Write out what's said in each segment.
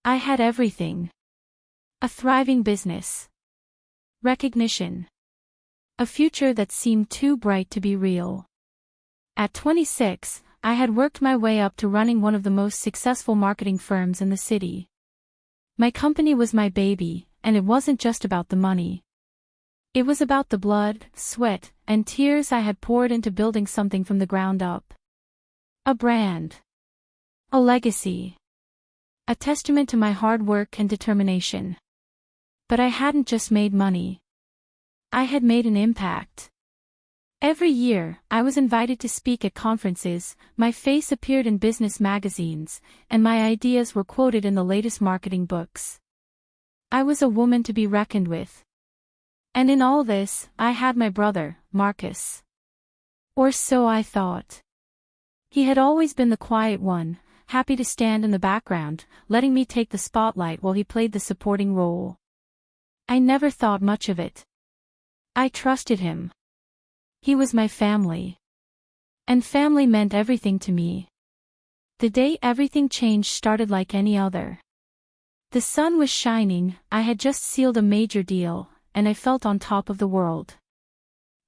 I had everything. A thriving business. Recognition. A future that seemed too bright to be real. At 26, I had worked my way up to running one of the most successful marketing firms in the city. My company was my baby, and it wasn't just about the money. It was about the blood, sweat, and tears I had poured into building something from the ground up. A brand. A legacy. A testament to my hard work and determination. But I hadn't just made money. I had made an impact. Every year, I was invited to speak at conferences, my face appeared in business magazines, and my ideas were quoted in the latest marketing books. I was a woman to be reckoned with. And in all this, I had my brother, Marcus. Or so I thought. He had always been the quiet one, happy to stand in the background, letting me take the spotlight while he played the supporting role. I never thought much of it. I trusted him. He was my family. And family meant everything to me. The day everything changed started like any other. The sun was shining, I had just sealed a major deal, and I felt on top of the world.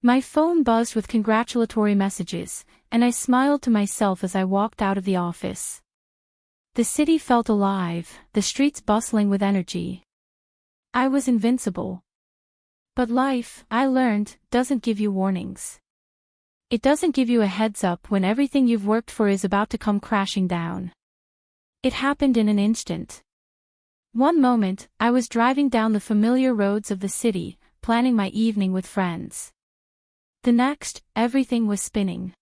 My phone buzzed with congratulatory messages, and I smiled to myself as I walked out of the office. The city felt alive, the streets bustling with energy. I was invincible. But life, I learned, doesn't give you warnings. It doesn't give you a heads up when everything you've worked for is about to come crashing down. It happened in an instant. One moment, I was driving down the familiar roads of the city, planning my evening with friends. The next, everything was spinning.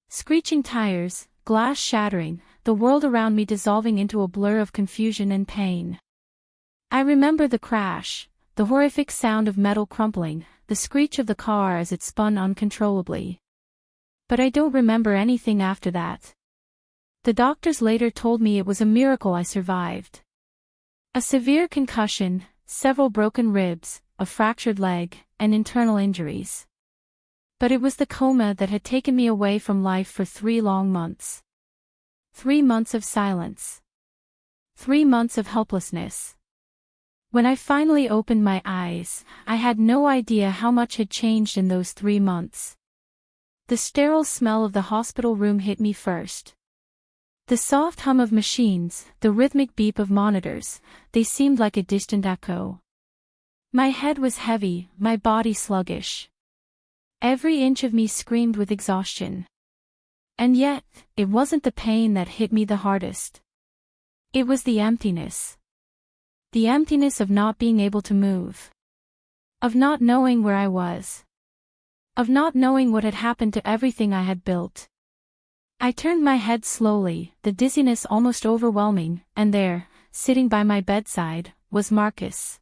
Screeching tires, glass shattering, the world around me dissolving into a blur of confusion and pain. I remember the crash, the horrific sound of metal crumpling, the screech of the car as it spun uncontrollably. But I don't remember anything after that. The doctors later told me it was a miracle I survived. A severe concussion, several broken ribs, a fractured leg, and internal injuries. But it was the coma that had taken me away from life for 3 long months. 3 months of silence. 3 months of helplessness. When I finally opened my eyes, I had no idea how much had changed in those 3 months. The sterile smell of the hospital room hit me first. The soft hum of machines, the rhythmic beep of monitors, they seemed like a distant echo. My head was heavy, my body sluggish. Every inch of me screamed with exhaustion. And yet, it wasn't the pain that hit me the hardest. It was the emptiness. The emptiness of not being able to move. Of not knowing where I was. Of not knowing what had happened to everything I had built. I turned my head slowly, the dizziness almost overwhelming, and there, sitting by my bedside, was Marcus.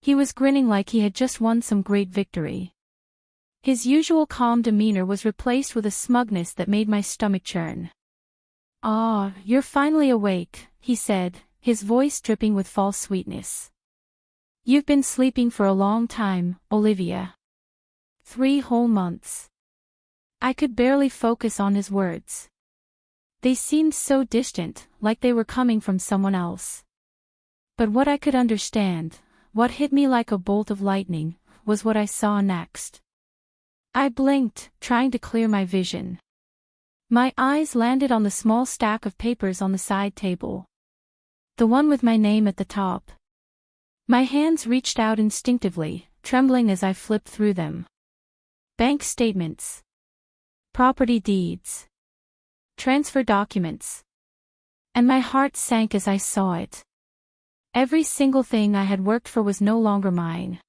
He was grinning like he had just won some great victory. His usual calm demeanor was replaced with a smugness that made my stomach churn. "Ah, you're finally awake," he said, his voice dripping with false sweetness. "You've been sleeping for a long time, Olivia. 3 whole months." I could barely focus on his words. They seemed so distant, like they were coming from someone else. But what I could understand, what hit me like a bolt of lightning, was what I saw next. I blinked, trying to clear my vision. My eyes landed on the small stack of papers on the side table. The one with my name at the top. My hands reached out instinctively, trembling as I flipped through them. Bank statements. Property deeds. Transfer documents. And my heart sank as I saw it. Every single thing I had worked for was no longer mine.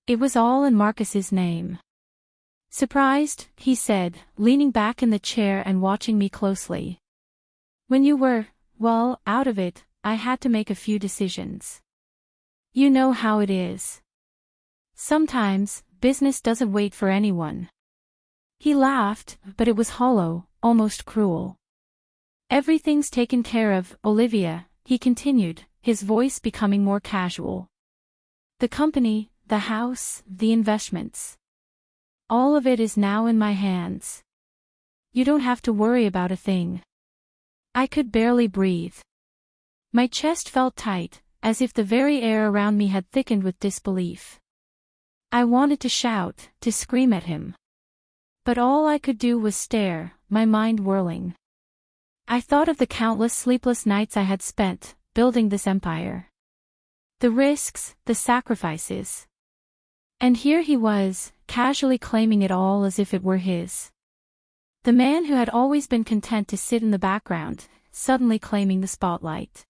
It was all in Marcus's name. "Surprised?" he said, leaning back in the chair and watching me closely. "When you were, well, out of it, I had to make a few decisions. You know how it is. Sometimes, business doesn't wait for anyone." He laughed, but it was hollow, almost cruel. "Everything's taken care of, Olivia," he continued, his voice becoming more casual. "The company, the house, the investments. All of it is now in my hands. You don't have to worry about a thing." I could barely breathe. My chest felt tight, as if the very air around me had thickened with disbelief. I wanted to shout, to scream at him. But all I could do was stare, my mind whirling. I thought of the countless sleepless nights I had spent, building this empire. The risks, the sacrifices. And here he was, casually claiming it all as if it were his. The man who had always been content to sit in the background, suddenly claiming the spotlight.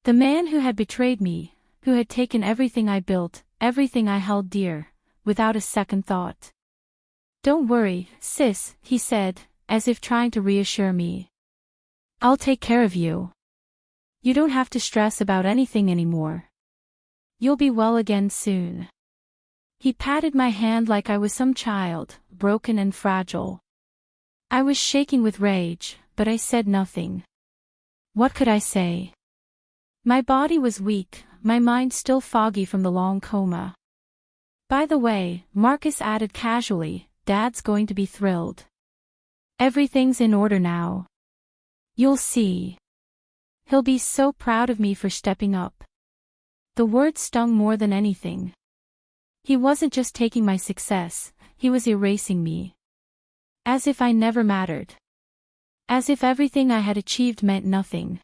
The man who had betrayed me, who had taken everything I built, everything I held dear, without a second thought. "Don't worry, sis," he said, as if trying to reassure me. "I'll take care of you. You don't have to stress about anything anymore. You'll be well again soon." He patted my hand like I was some child, broken and fragile. I was shaking with rage, but I said nothing. What could I say? My body was weak, my mind still foggy from the long coma. "By the way," Marcus added casually, "Dad's going to be thrilled. Everything's in order now. You'll see. He'll be so proud of me for stepping up." The words stung more than anything. He wasn't just taking my success, he was erasing me. As if I never mattered. As if everything I had achieved meant nothing.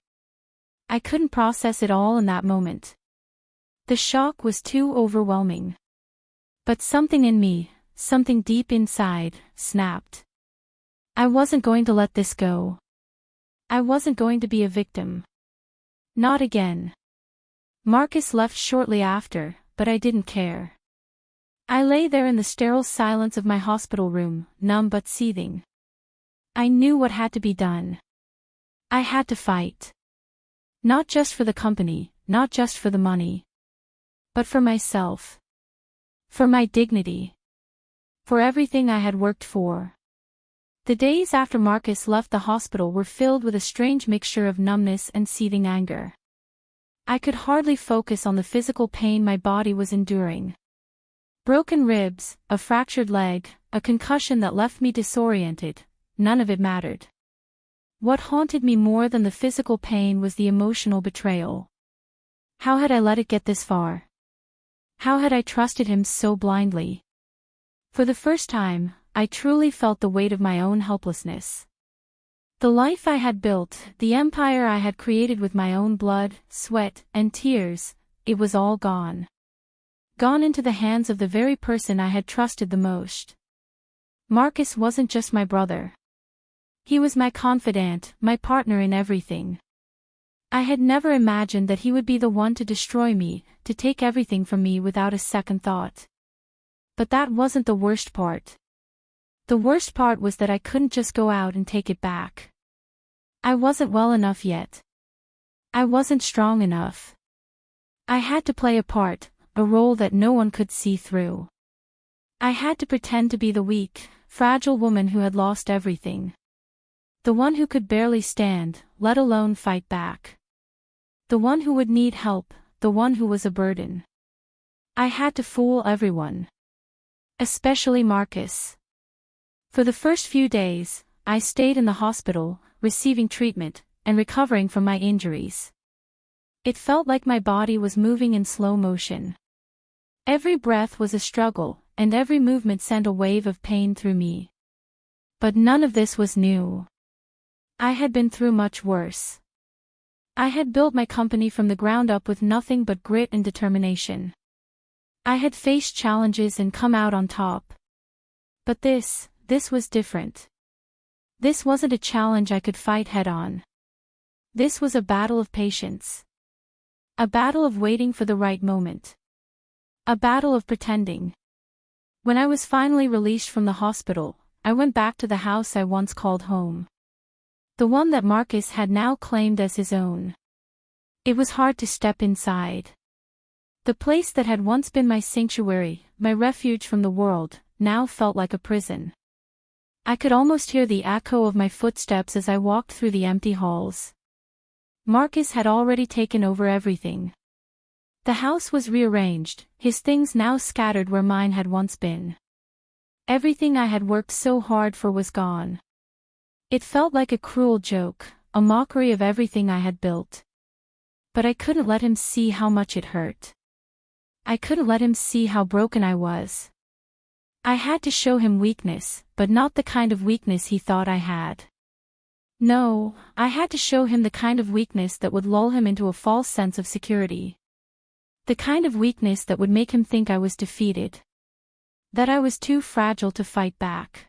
I couldn't process it all in that moment. The shock was too overwhelming. But something in me, something deep inside, snapped. I wasn't going to let this go. I wasn't going to be a victim. Not again. Marcus left shortly after, but I didn't care. I lay there in the sterile silence of my hospital room, numb but seething. I knew what had to be done. I had to fight. Not just for the company, not just for the money. But for myself. For my dignity. For everything I had worked for. The days after Marcus left the hospital were filled with a strange mixture of numbness and seething anger. I could hardly focus on the physical pain my body was enduring. Broken ribs, a fractured leg, a concussion that left me disoriented, none of it mattered. What haunted me more than the physical pain was the emotional betrayal. How had I let it get this far? How had I trusted him so blindly? For the first time, I truly felt the weight of my own helplessness. The life I had built, the empire I had created with my own blood, sweat, and tears, it was all gone. Gone into the hands of the very person I had trusted the most. Marcus wasn't just my brother. He was my confidant, my partner in everything. I had never imagined that he would be the one to destroy me, to take everything from me without a second thought. But that wasn't the worst part. The worst part was that I couldn't just go out and take it back. I wasn't well enough yet. I wasn't strong enough. I had to play a part, a role that no one could see through. I had to pretend to be the weak, fragile woman who had lost everything. The one who could barely stand, let alone fight back. The one who would need help, the one who was a burden. I had to fool everyone. Especially Marcus. For the first few days, I stayed in the hospital, receiving treatment, and recovering from my injuries. It felt like my body was moving in slow motion. Every breath was a struggle, and every movement sent a wave of pain through me. But none of this was new. I had been through much worse. I had built my company from the ground up with nothing but grit and determination. I had faced challenges and come out on top. But this was different. This wasn't a challenge I could fight head-on. This was a battle of patience. A battle of waiting for the right moment. A battle of pretending. When I was finally released from the hospital, I went back to the house I once called home. The one that Marcus had now claimed as his own. It was hard to step inside. The place that had once been my sanctuary, my refuge from the world, now felt like a prison. I could almost hear the echo of my footsteps as I walked through the empty halls. Marcus had already taken over everything. The house was rearranged, his things now scattered where mine had once been. Everything I had worked so hard for was gone. It felt like a cruel joke, a mockery of everything I had built. But I couldn't let him see how much it hurt. I couldn't let him see how broken I was. I had to show him weakness, but not the kind of weakness he thought I had. No, I had to show him the kind of weakness that would lull him into a false sense of security. The kind of weakness that would make him think I was defeated. That I was too fragile to fight back.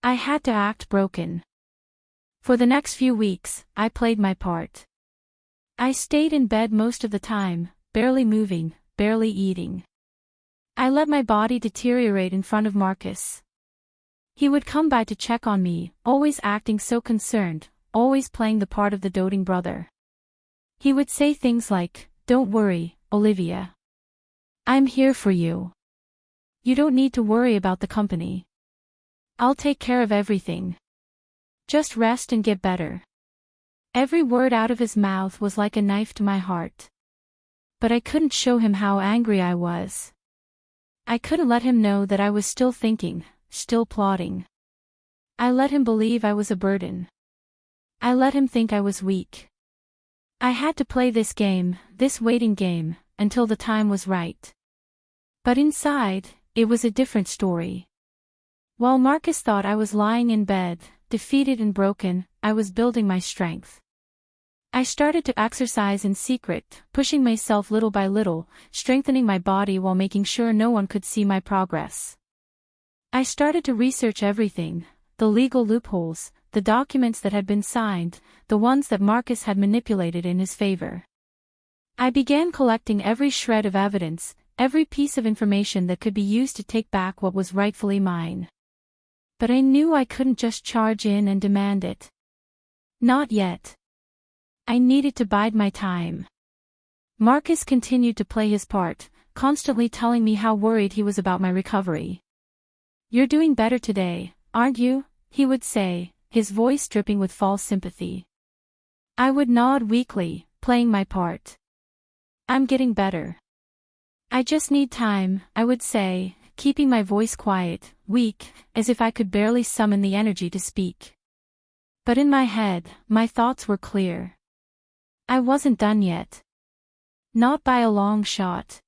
I had to act broken. For the next few weeks, I played my part. I stayed in bed most of the time, barely moving, barely eating. I let my body deteriorate in front of Marcus. He would come by to check on me, always acting so concerned, always playing the part of the doting brother. He would say things like, "Don't worry, Olivia. I'm here for you. You don't need to worry about the company. I'll take care of everything. Just rest and get better." Every word out of his mouth was like a knife to my heart. But I couldn't show him how angry I was. I couldn't let him know that I was still thinking, still plotting. I let him believe I was a burden. I let him think I was weak. I had to play this game, this waiting game, until the time was right. But inside, it was a different story. While Marcus thought I was lying in bed, defeated and broken, I was building my strength. I started to exercise in secret, pushing myself little by little, strengthening my body while making sure no one could see my progress. I started to research everything, the legal loopholes, the documents that had been signed, the ones that Marcus had manipulated in his favor. I began collecting every shred of evidence, every piece of information that could be used to take back what was rightfully mine. But I knew I couldn't just charge in and demand it. Not yet. I needed to bide my time. Marcus continued to play his part, constantly telling me how worried he was about my recovery. "You're doing better today, aren't you?" he would say, his voice dripping with false sympathy. I would nod weakly, playing my part. "I'm getting better. I just need time," I would say, keeping my voice quiet, weak, as if I could barely summon the energy to speak. But in my head, my thoughts were clear. I wasn't done yet. Not by a long shot.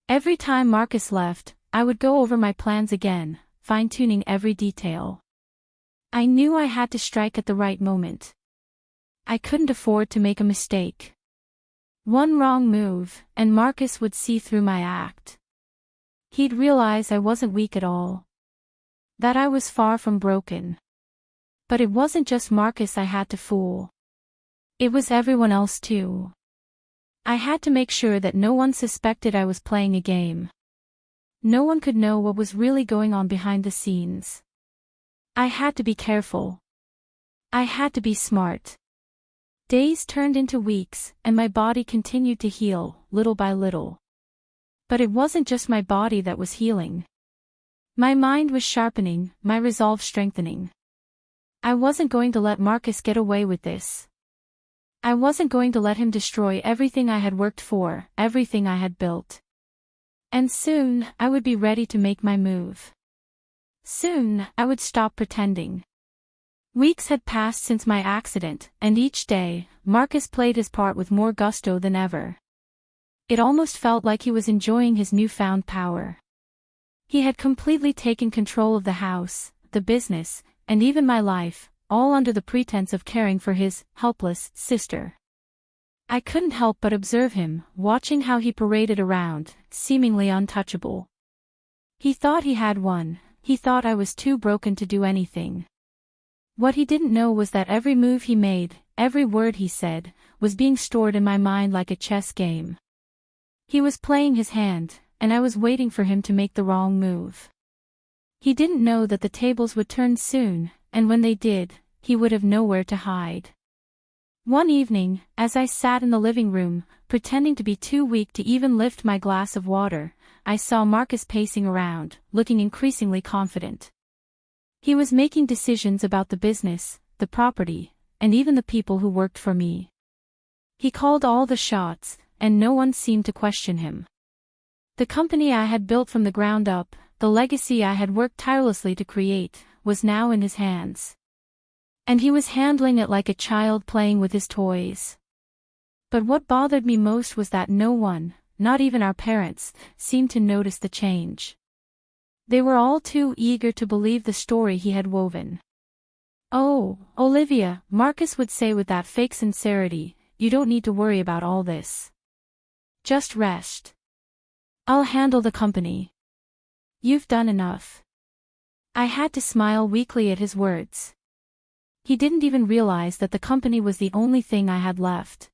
Every time Marcus left, I would go over my plans again, fine-tuning every detail. I knew I had to strike at the right moment. I couldn't afford to make a mistake. One wrong move, and Marcus would see through my act. He'd realize I wasn't weak at all. That I was far from broken. But it wasn't just Marcus I had to fool. It was everyone else too. I had to make sure that no one suspected I was playing a game. No one could know what was really going on behind the scenes. I had to be careful. I had to be smart. Days turned into weeks, and my body continued to heal, little by little. But it wasn't just my body that was healing. My mind was sharpening, my resolve strengthening. I wasn't going to let Marcus get away with this. I wasn't going to let him destroy everything I had worked for, everything I had built. And soon, I would be ready to make my move. Soon, I would stop pretending. Weeks had passed since my accident, and each day, Marcus played his part with more gusto than ever. It almost felt like he was enjoying his newfound power. He had completely taken control of the house, the business, and even my life, all under the pretense of caring for his helpless sister. I couldn't help but observe him, watching how he paraded around, seemingly untouchable. He thought he had won, he thought I was too broken to do anything. What he didn't know was that every move he made, every word he said, was being stored in my mind like a chess game. He was playing his hand, and I was waiting for him to make the wrong move. He didn't know that the tables would turn soon, and when they did, he would have nowhere to hide. One evening, as I sat in the living room, pretending to be too weak to even lift my glass of water, I saw Marcus pacing around, looking increasingly confident. He was making decisions about the business, the property, and even the people who worked for me. He called all the shots, and no one seemed to question him. The company I had built from the ground up, the legacy I had worked tirelessly to create, was now in his hands. And he was handling it like a child playing with his toys. But what bothered me most was that no one, not even our parents, seemed to notice the change. They were all too eager to believe the story he had woven. "Oh, Olivia," Marcus would say with that fake sincerity, "you don't need to worry about all this. Just rest. I'll handle the company. You've done enough." I had to smile weakly at his words. He didn't even realize that the company was the only thing I had left.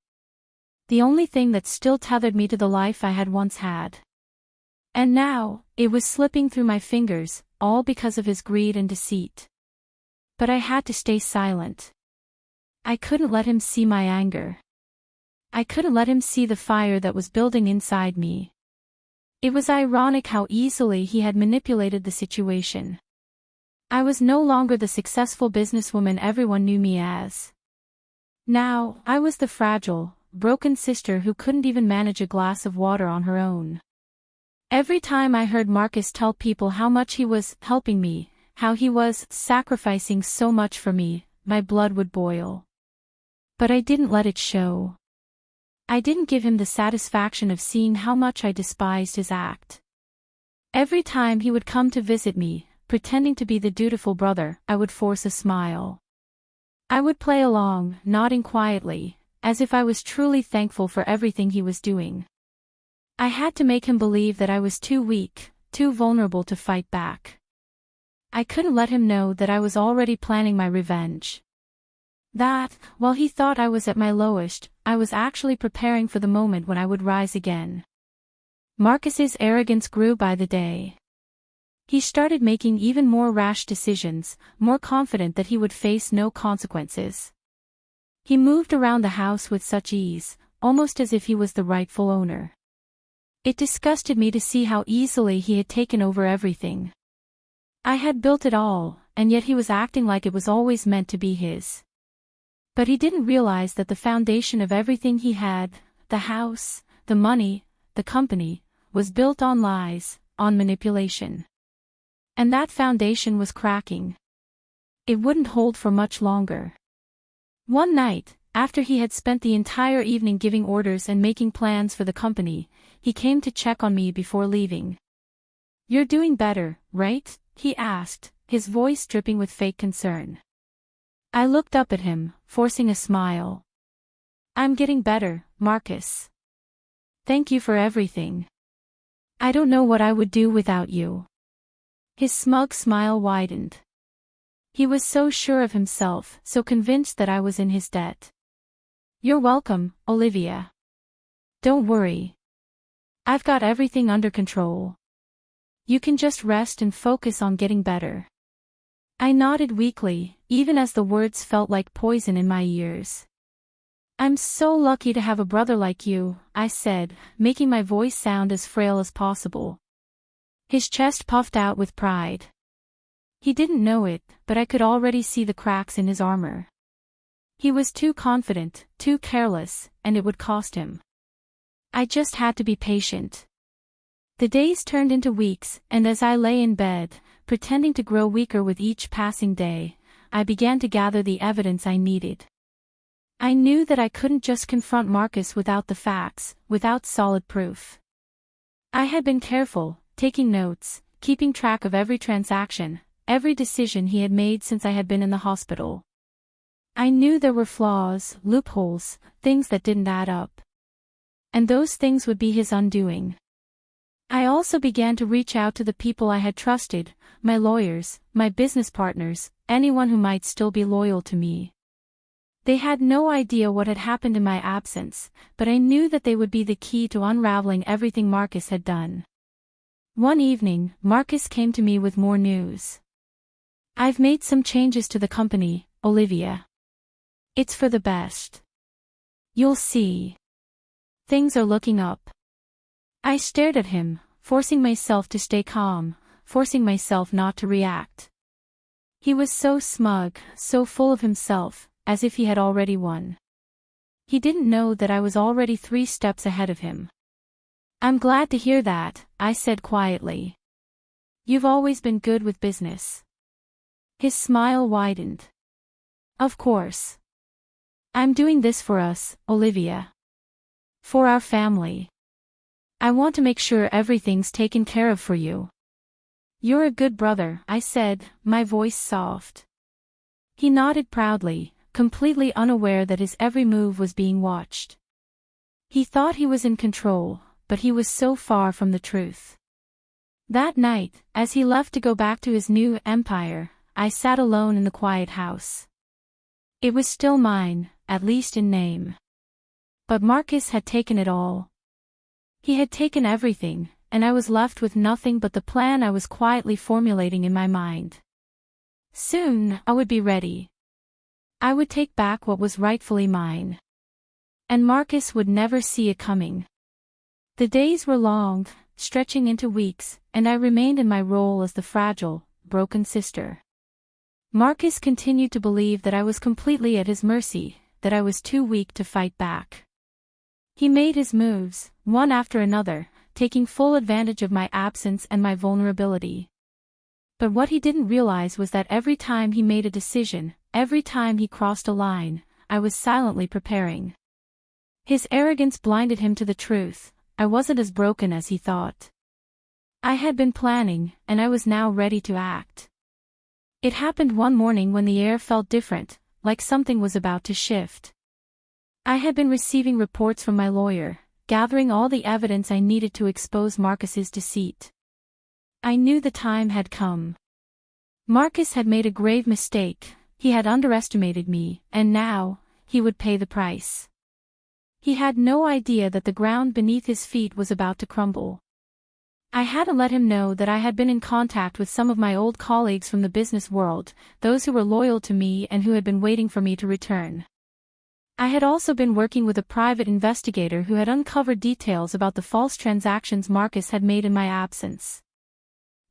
The only thing that still tethered me to the life I had once had. And now, it was slipping through my fingers, all because of his greed and deceit. But I had to stay silent. I couldn't let him see my anger. I couldn't let him see the fire that was building inside me. It was ironic how easily he had manipulated the situation. I was no longer the successful businesswoman everyone knew me as. Now, I was the fragile, broken sister who couldn't even manage a glass of water on her own. Every time I heard Marcus tell people how much he was helping me, how he was sacrificing so much for me, my blood would boil. But I didn't let it show. I didn't give him the satisfaction of seeing how much I despised his act. Every time he would come to visit me, pretending to be the dutiful brother, I would force a smile. I would play along, nodding quietly, as if I was truly thankful for everything he was doing. I had to make him believe that I was too weak, too vulnerable to fight back. I couldn't let him know that I was already planning my revenge. That, while he thought I was at my lowest, I was actually preparing for the moment when I would rise again. Marcus's arrogance grew by the day. He started making even more rash decisions, more confident that he would face no consequences. He moved around the house with such ease, almost as if he was the rightful owner. It disgusted me to see how easily he had taken over everything. I had built it all, and yet he was acting like it was always meant to be his. But he didn't realize that the foundation of everything he had, the house, the money, the company, was built on lies, on manipulation. And that foundation was cracking. It wouldn't hold for much longer. One night, after he had spent the entire evening giving orders and making plans for the company, he came to check on me before leaving. "You're doing better, right?" he asked, his voice dripping with fake concern. I looked up at him, forcing a smile. "I'm getting better, Marcus. Thank you for everything. I don't know what I would do without you." His smug smile widened. He was so sure of himself, so convinced that I was in his debt. "You're welcome, Olivia. Don't worry. I've got everything under control. You can just rest and focus on getting better." I nodded weakly, even as the words felt like poison in my ears. "I'm so lucky to have a brother like you," I said, making my voice sound as frail as possible. His chest puffed out with pride. He didn't know it, but I could already see the cracks in his armor. He was too confident, too careless, and it would cost him. I just had to be patient. The days turned into weeks, and as I lay in bed, pretending to grow weaker with each passing day, I began to gather the evidence I needed. I knew that I couldn't just confront Marcus without the facts, without solid proof. I had been careful, taking notes, keeping track of every transaction, every decision he had made since I had been in the hospital. I knew there were flaws, loopholes, things that didn't add up. And those things would be his undoing. I also began to reach out to the people I had trusted, my lawyers, my business partners, anyone who might still be loyal to me. They had no idea what had happened in my absence, but I knew that they would be the key to unraveling everything Marcus had done. One evening, Marcus came to me with more news. "I've made some changes to the company, Olivia. It's for the best. You'll see. Things are looking up." I stared at him, forcing myself to stay calm, forcing myself not to react. He was so smug, so full of himself, as if he had already won. He didn't know that I was already 3 steps ahead of him. "I'm glad to hear that," I said quietly. "You've always been good with business." His smile widened. "Of course. I'm doing this for us, Olivia. For our family. I want to make sure everything's taken care of for you. You're a good brother, I said, my voice soft. He nodded proudly, completely unaware that his every move was being watched. He thought he was in control, but he was so far from the truth. That night, as he left to go back to his new empire, I sat alone in the quiet house. It was still mine, at least in name. But Marcus had taken it all. He had taken everything, and I was left with nothing but the plan I was quietly formulating in my mind. Soon, I would be ready. I would take back what was rightfully mine. And Marcus would never see it coming. The days were long, stretching into weeks, and I remained in my role as the fragile, broken sister. Marcus continued to believe that I was completely at his mercy, that I was too weak to fight back. He made his moves, one after another, taking full advantage of my absence and my vulnerability. But what he didn't realize was that every time he made a decision, every time he crossed a line, I was silently preparing. His arrogance blinded him to the truth. I wasn't as broken as he thought. I had been planning, and I was now ready to act. It happened one morning when the air felt different, like something was about to shift. I had been receiving reports from my lawyer, gathering all the evidence I needed to expose Marcus's deceit. I knew the time had come. Marcus had made a grave mistake, he had underestimated me, and now, he would pay the price. He had no idea that the ground beneath his feet was about to crumble. I hadn't let him know that I had been in contact with some of my old colleagues from the business world, those who were loyal to me and who had been waiting for me to return. I had also been working with a private investigator who had uncovered details about the false transactions Marcus had made in my absence.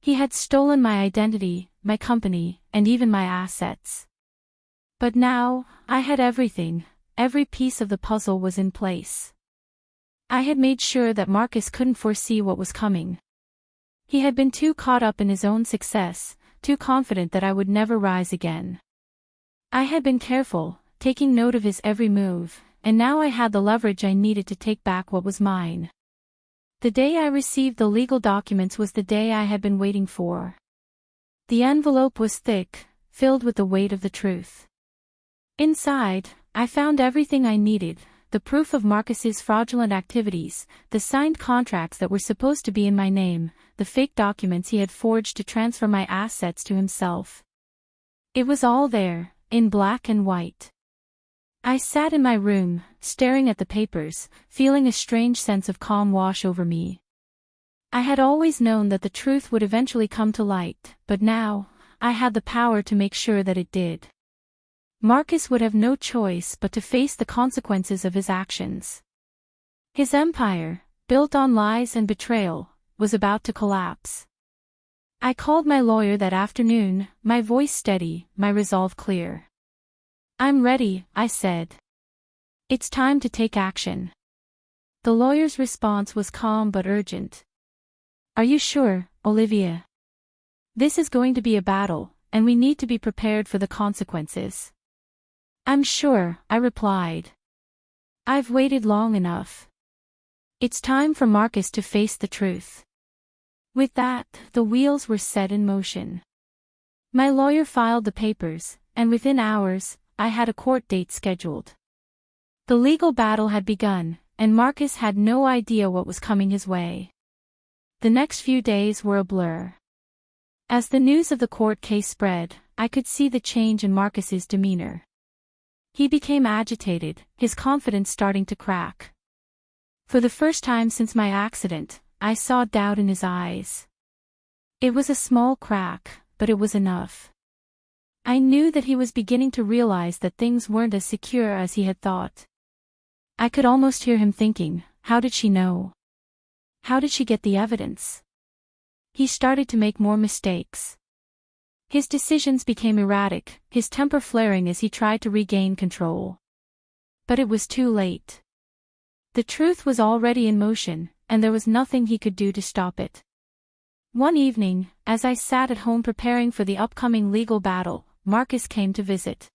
He had stolen my identity, my company, and even my assets. But now, I had everything. Every piece of the puzzle was in place. I had made sure that Marcus couldn't foresee what was coming. He had been too caught up in his own success, too confident that I would never rise again. I had been careful, taking note of his every move, and now I had the leverage I needed to take back what was mine. The day I received the legal documents was the day I had been waiting for. The envelope was thick, filled with the weight of the truth. Inside, I found everything I needed, the proof of Marcus's fraudulent activities, the signed contracts that were supposed to be in my name, the fake documents he had forged to transfer my assets to himself. It was all there, in black and white. I sat in my room, staring at the papers, feeling a strange sense of calm wash over me. I had always known that the truth would eventually come to light, but now, I had the power to make sure that it did. Marcus would have no choice but to face the consequences of his actions. His empire, built on lies and betrayal, was about to collapse. I called my lawyer that afternoon, my voice steady, my resolve clear. "I'm ready," I said. "It's time to take action." The lawyer's response was calm but urgent. "Are you sure, Olivia? This is going to be a battle, and we need to be prepared for the consequences." "I'm sure," I replied. "I've waited long enough. It's time for Marcus to face the truth." With that, the wheels were set in motion. My lawyer filed the papers, and within hours, I had a court date scheduled. The legal battle had begun, and Marcus had no idea what was coming his way. The next few days were a blur. As the news of the court case spread, I could see the change in Marcus's demeanor. He became agitated, his confidence starting to crack. For the first time since my accident, I saw doubt in his eyes. It was a small crack, but it was enough. I knew that he was beginning to realize that things weren't as secure as he had thought. I could almost hear him thinking, how did she know? How did she get the evidence? He started to make more mistakes. His decisions became erratic, his temper flaring as he tried to regain control. But it was too late. The truth was already in motion, and there was nothing he could do to stop it. One evening, as I sat at home preparing for the upcoming legal battle, Marcus came to visit.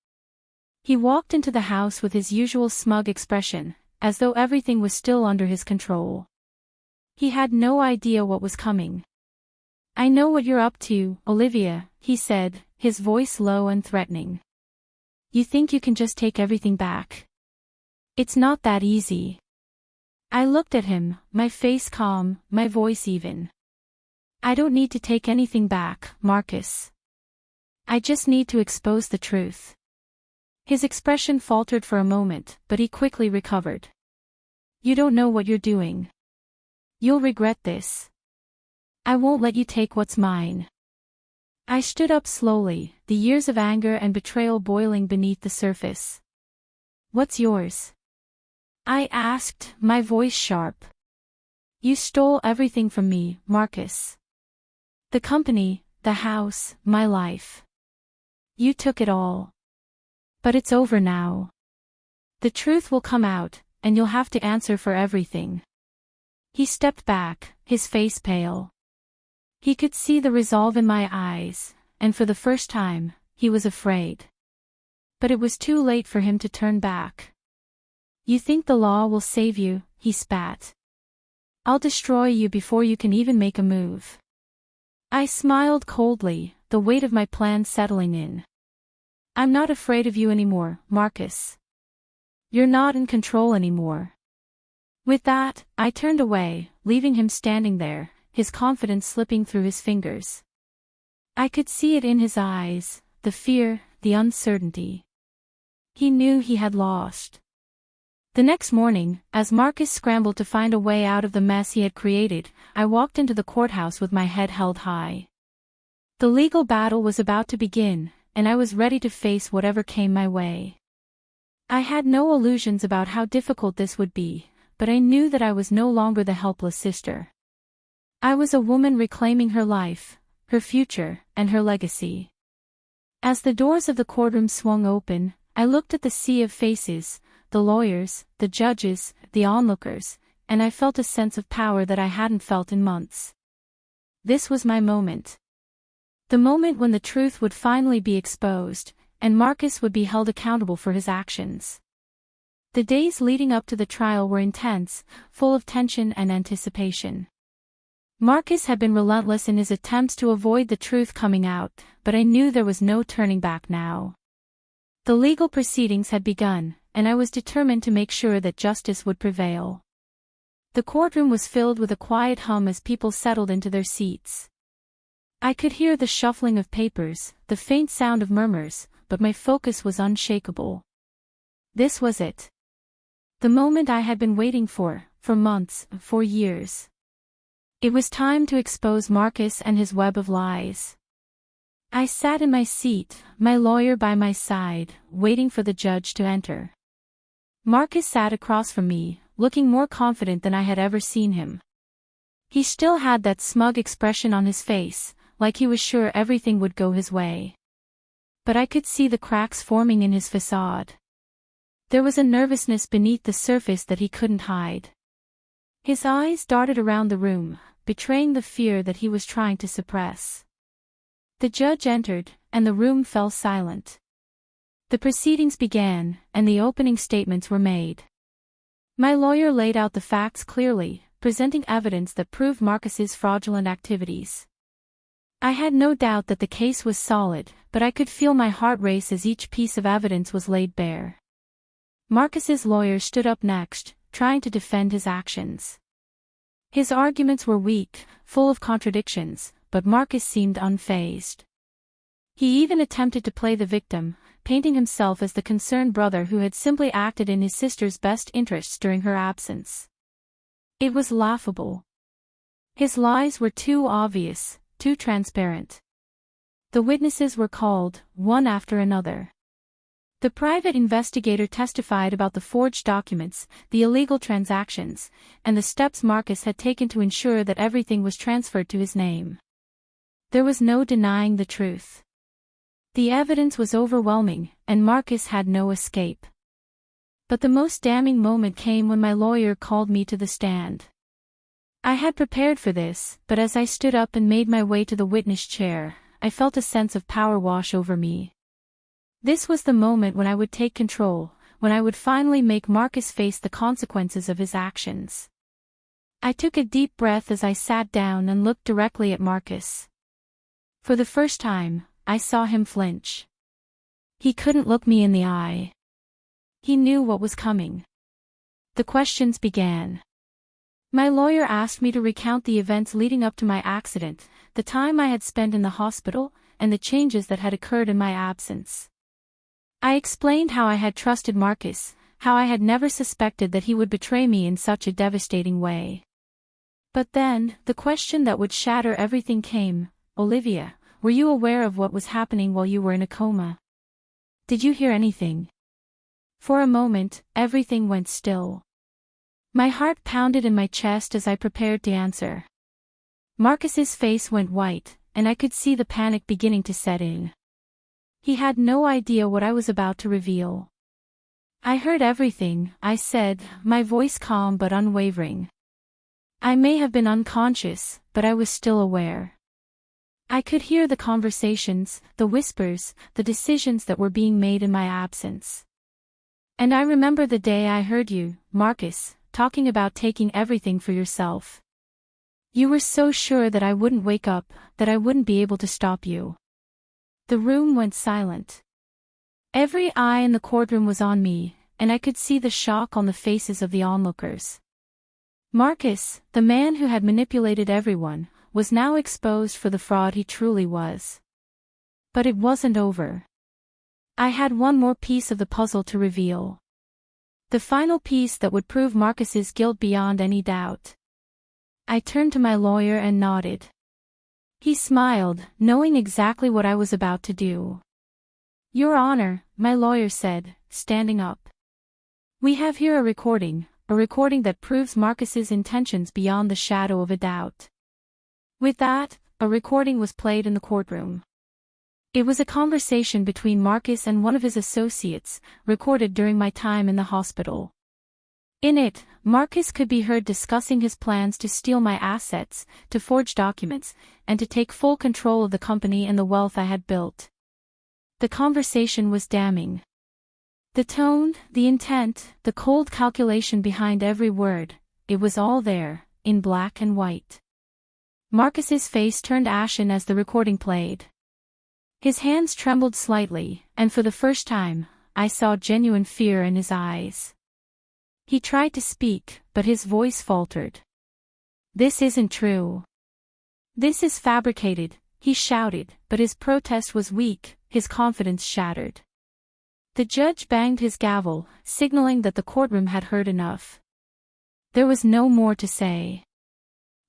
He walked into the house with his usual smug expression, as though everything was still under his control. He had no idea what was coming. "I know what you're up to, Olivia," he said, his voice low and threatening. "You think you can just take everything back? It's not that easy." I looked at him, my face calm, my voice even. "I don't need to take anything back, Marcus. I just need to expose the truth." His expression faltered for a moment, but he quickly recovered. "You don't know what you're doing. You'll regret this. I won't let you take what's mine." I stood up slowly, the years of anger and betrayal boiling beneath the surface. "What's yours?" I asked, my voice sharp. "You stole everything from me, Marcus. The company, the house, my life. You took it all. But it's over now. The truth will come out, and you'll have to answer for everything." He stepped back, his face pale. He could see the resolve in my eyes, and for the first time, he was afraid. But it was too late for him to turn back. "You think the law will save you," he spat. "I'll destroy you before you can even make a move." I smiled coldly, the weight of my plan settling in. "I'm not afraid of you anymore, Marcus. You're not in control anymore." With that, I turned away, leaving him standing there, his confidence slipping through his fingers. I could see it in his eyes, the fear, the uncertainty. He knew he had lost. The next morning, as Marcus scrambled to find a way out of the mess he had created, I walked into the courthouse with my head held high. The legal battle was about to begin, and I was ready to face whatever came my way. I had no illusions about how difficult this would be, but I knew that I was no longer the helpless sister. I was a woman reclaiming her life, her future, and her legacy. As the doors of the courtroom swung open, I looked at the sea of faces, the lawyers, the judges, the onlookers, and I felt a sense of power that I hadn't felt in months. This was my moment. The moment when the truth would finally be exposed, and Marcus would be held accountable for his actions. The days leading up to the trial were intense, full of tension and anticipation. Marcus had been relentless in his attempts to avoid the truth coming out, but I knew there was no turning back now. The legal proceedings had begun, and I was determined to make sure that justice would prevail. The courtroom was filled with a quiet hum as people settled into their seats. I could hear the shuffling of papers, the faint sound of murmurs, but my focus was unshakable. This was it. The moment I had been waiting for months, for years. It was time to expose Marcus and his web of lies. I sat in my seat, my lawyer by my side, waiting for the judge to enter. Marcus sat across from me, looking more confident than I had ever seen him. He still had that smug expression on his face, like he was sure everything would go his way. But I could see the cracks forming in his facade. There was a nervousness beneath the surface that he couldn't hide. His eyes darted around the room, betraying the fear that he was trying to suppress. The judge entered, and the room fell silent. The proceedings began, and the opening statements were made. My lawyer laid out the facts clearly, presenting evidence that proved Marcus's fraudulent activities. I had no doubt that the case was solid, but I could feel my heart race as each piece of evidence was laid bare. Marcus's lawyer stood up next, trying to defend his actions. His arguments were weak, full of contradictions, but Marcus seemed unfazed. He even attempted to play the victim, painting himself as the concerned brother who had simply acted in his sister's best interests during her absence. It was laughable. His lies were too obvious, too transparent. The witnesses were called, one after another. The private investigator testified about the forged documents, the illegal transactions, and the steps Marcus had taken to ensure that everything was transferred to his name. There was no denying the truth. The evidence was overwhelming, and Marcus had no escape. But the most damning moment came when my lawyer called me to the stand. I had prepared for this, but as I stood up and made my way to the witness chair, I felt a sense of power wash over me. This was the moment when I would take control, when I would finally make Marcus face the consequences of his actions. I took a deep breath as I sat down and looked directly at Marcus. For the first time, I saw him flinch. He couldn't look me in the eye. He knew what was coming. The questions began. My lawyer asked me to recount the events leading up to my accident, the time I had spent in the hospital, and the changes that had occurred in my absence. I explained how I had trusted Marcus, how I had never suspected that he would betray me in such a devastating way. But then, the question that would shatter everything came. Olivia, were you aware of what was happening while you were in a coma? Did you hear anything? For a moment, everything went still. My heart pounded in my chest as I prepared to answer. Marcus's face went white, and I could see the panic beginning to set in. He had no idea what I was about to reveal. I heard everything, I said, my voice calm but unwavering. I may have been unconscious, but I was still aware. I could hear the conversations, the whispers, the decisions that were being made in my absence. And I remember the day I heard you, Marcus, talking about taking everything for yourself. You were so sure that I wouldn't wake up, that I wouldn't be able to stop you. The room went silent. Every eye in the courtroom was on me, and I could see the shock on the faces of the onlookers. Marcus, the man who had manipulated everyone, was now exposed for the fraud he truly was. But it wasn't over. I had one more piece of the puzzle to reveal. The final piece that would prove Marcus's guilt beyond any doubt. I turned to my lawyer and nodded. He smiled, knowing exactly what I was about to do. Your Honor, my lawyer said, standing up. We have here a recording that proves Marcus's intentions beyond the shadow of a doubt. With that, a recording was played in the courtroom. It was a conversation between Marcus and one of his associates, recorded during my time in the hospital. In it, Marcus could be heard discussing his plans to steal my assets, to forge documents, and to take full control of the company and the wealth I had built. The conversation was damning. The tone, the intent, the cold calculation behind every word, it was all there, in black and white. Marcus's face turned ashen as the recording played. His hands trembled slightly, and for the first time, I saw genuine fear in his eyes. He tried to speak, but his voice faltered. This isn't true. This is fabricated, he shouted, but his protest was weak, his confidence shattered. The judge banged his gavel, signaling that the courtroom had heard enough. There was no more to say.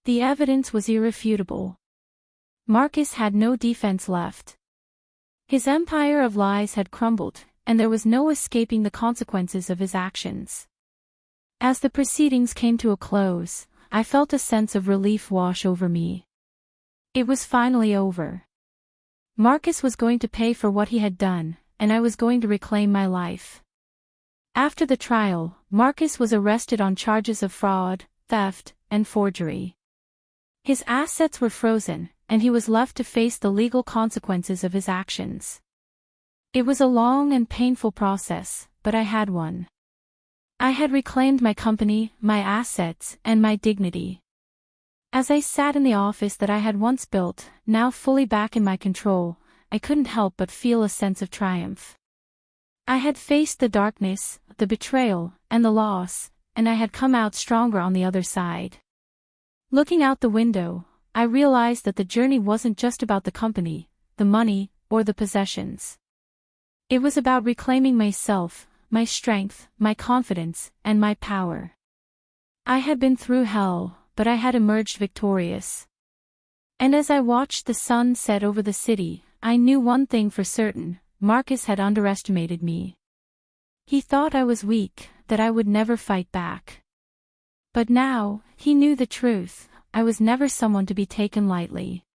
The evidence was irrefutable. Marcus had no defense left. His empire of lies had crumbled, and there was no escaping the consequences of his actions. As the proceedings came to a close, I felt a sense of relief wash over me. It was finally over. Marcus was going to pay for what he had done, and I was going to reclaim my life. After the trial, Marcus was arrested on charges of fraud, theft, and forgery. His assets were frozen, and he was left to face the legal consequences of his actions. It was a long and painful process, but I had won. I had reclaimed my company, my assets, and my dignity. As I sat in the office that I had once built, now fully back in my control, I couldn't help but feel a sense of triumph. I had faced the darkness, the betrayal, and the loss, and I had come out stronger on the other side. Looking out the window, I realized that the journey wasn't just about the company, the money, or the possessions. It was about reclaiming myself, my strength, my confidence, and my power. I had been through hell, but I had emerged victorious. And as I watched the sun set over the city, I knew one thing for certain: Marcus had underestimated me. He thought I was weak, that I would never fight back. But now, he knew the truth: I was never someone to be taken lightly.